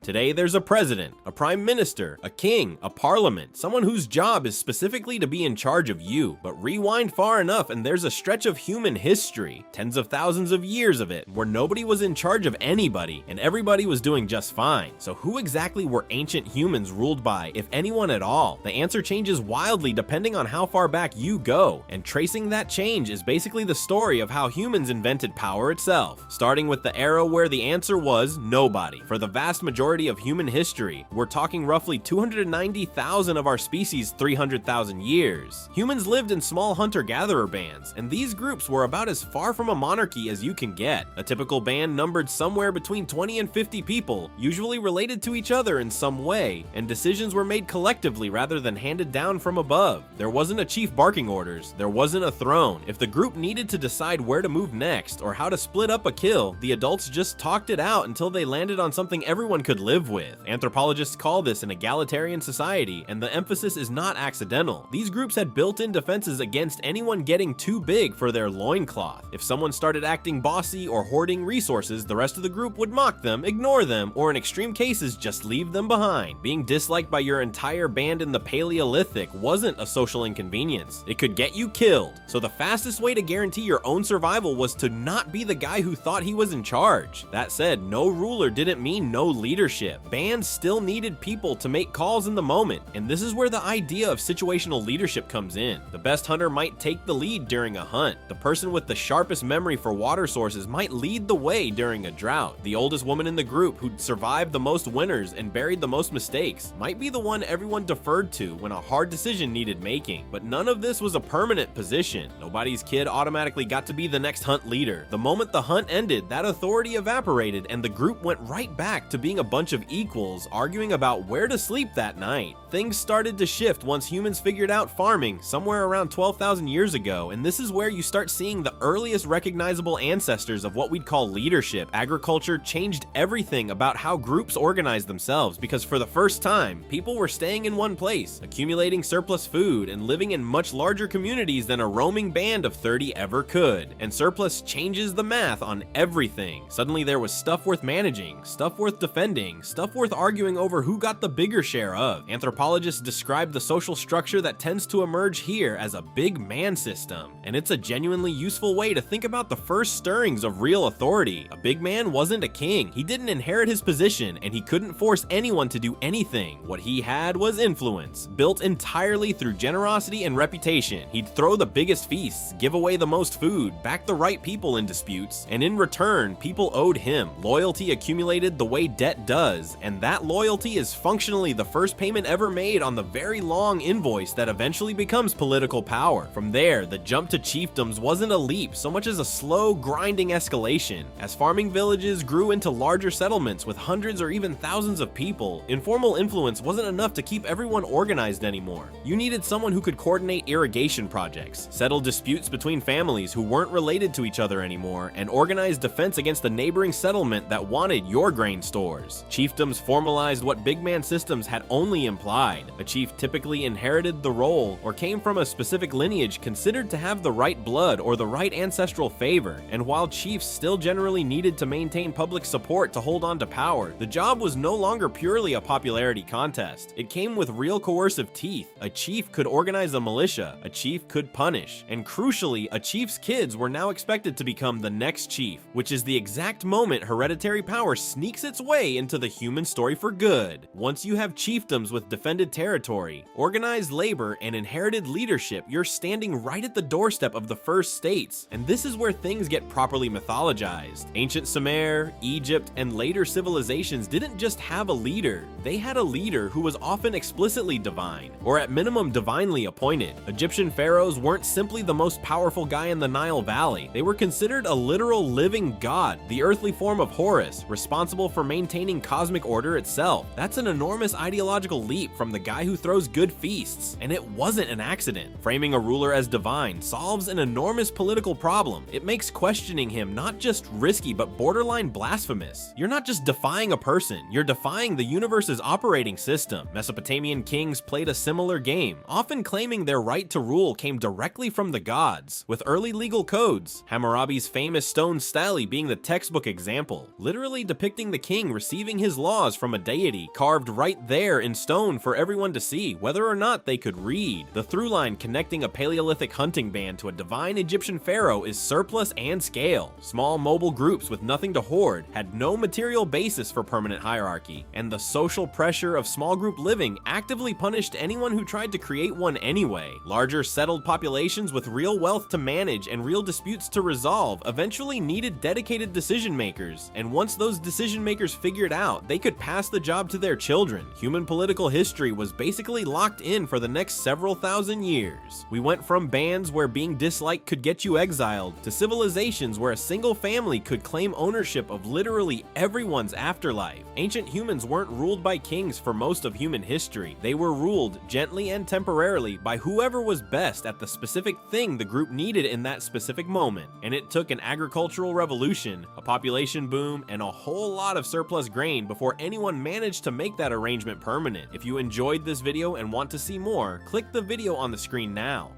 Today there's a president, a prime minister, a king, a parliament, someone whose job is specifically to be in charge of you. But rewind far enough and there's a stretch of human history, tens of thousands of years of it, where nobody was in charge of anybody and everybody was doing just fine. So who exactly were ancient humans ruled by, if anyone at all? The answer changes wildly depending on how far back you go, and tracing that change is basically the story of how humans invented power itself, starting with the era where the answer was nobody. For the vast majority of human history, we're talking roughly 290,000 of our species' 300,000 years. Humans lived in small hunter-gatherer bands, and these groups were about as far from a monarchy as you can get. A typical band numbered somewhere between 20 and 50 people, usually related to each other in some way, and decisions were made collectively rather than handed down from above. There wasn't a chief barking orders, there wasn't a throne. If the group needed to decide where to move next or how to split up a kill, the adults just talked it out until they landed on something everyone could live with. Anthropologists call this an egalitarian society, and the emphasis is not accidental. These groups had built-in defenses against anyone getting too big for their loincloth. If someone started acting bossy or hoarding resources, the rest of the group would mock them, ignore them, or in extreme cases just leave them behind. Being disliked by your entire band in the Paleolithic wasn't a social inconvenience. It could get you killed. So the fastest way to guarantee your own survival was to not be the guy who thought he was in charge. That said, no ruler didn't mean no leadership. Bands still needed people to make calls in the moment, and this is where the idea of situational leadership comes in. The best hunter might take the lead during a hunt. The person with the sharpest memory for water sources might lead the way during a drought. The oldest woman in the group who'd survived the most winters and buried the most mistakes might be the one everyone deferred to when a hard decision needed making. But none of this was a permanent position. Nobody's kid automatically got to be the next hunt leader. The moment the hunt ended, that authority evaporated and the group went right back to being a bunch of equals arguing about where to sleep that night. Things started to shift once humans figured out farming somewhere around 12,000 years ago, and this is where you start seeing the earliest recognizable ancestors of what we'd call leadership. Agriculture changed everything about how groups organized themselves, because for the first time, people were staying in one place, accumulating surplus food, and living in much larger communities than a roaming band of 30 ever could. And surplus changes the math on everything. Suddenly there was stuff worth managing, stuff worth defending, stuff worth arguing over who got the bigger share of. Anthropologists describe the social structure that tends to emerge here as a big man system, and it's a genuinely useful way to think about the first stirrings of real authority. A big man wasn't a king, he didn't inherit his position, and he couldn't force anyone to do anything. What he had was influence, built entirely through generosity and reputation. He'd throw the biggest feasts, give away the most food, back the right people in disputes, and in return, people owed him. Loyalty accumulated the way debt does, and that loyalty is functionally the first payment ever made on the very long invoice that eventually becomes political power. From there, the jump to chiefdoms wasn't a leap so much as a slow, grinding escalation. As farming villages grew into larger settlements with hundreds or even thousands of people, informal influence wasn't enough to keep everyone organized anymore. You needed someone who could coordinate irrigation projects, settle disputes between families who weren't related to each other anymore, and organize defense against the neighboring settlement that wanted your grain stores. Chiefdoms formalized what big man systems had only implied. A chief typically inherited the role or came from a specific lineage considered to have the right blood or the right ancestral favor, and while chiefs still generally needed to maintain public support to hold on to power, the job was no longer purely a popularity contest. It came with real coercive teeth. A chief could organize a militia, a chief could punish, and crucially, a chief's kids were now expected to become the next chief, which is the exact moment hereditary power sneaks its way into the human story for good. Once you have chiefdoms with defended territory, organized labor, and inherited leadership, you're standing right at the doorstep of the first states, and this is where things get properly mythologized. Ancient Sumer, Egypt, and later civilizations didn't just have a leader, they had a leader who was often explicitly divine, or at minimum divinely appointed. Egyptian pharaohs weren't simply the most powerful guy in the Nile Valley, they were considered a literal living god, the earthly form of Horus, responsible for maintaining cosmic order itself. That's an enormous ideological leap from the guy who throws good feasts, and it wasn't an accident. Framing a ruler as divine solves an enormous political problem. It makes questioning him not just risky but borderline blasphemous. You're not just defying a person, you're defying the universe's operating system. Mesopotamian kings played a similar game, often claiming their right to rule came directly from the gods, with early legal codes. Hammurabi's famous stone stele being the textbook example, literally depicting the king receiving receiving his laws from a deity carved right there in stone for everyone to see, whether or not they could read. The through line connecting a Paleolithic hunting band to a divine Egyptian pharaoh is surplus and scale. Small mobile groups with nothing to hoard had no material basis for permanent hierarchy, and the social pressure of small group living actively punished anyone who tried to create one anyway. Larger settled populations with real wealth to manage and real disputes to resolve eventually needed dedicated decision makers, and once those decision makers figured out they could pass the job to their children, human political history was basically locked in for the next several thousand years. We went from bands where being disliked could get you exiled, to civilizations where a single family could claim ownership of literally everyone's afterlife. Ancient humans weren't ruled by kings for most of human history. They were ruled, gently and temporarily, by whoever was best at the specific thing the group needed in that specific moment. And it took an agricultural revolution, a population boom, and a whole lot of surplus grain before anyone managed to make that arrangement permanent. If you enjoyed this video and want to see more, click the video on the screen now.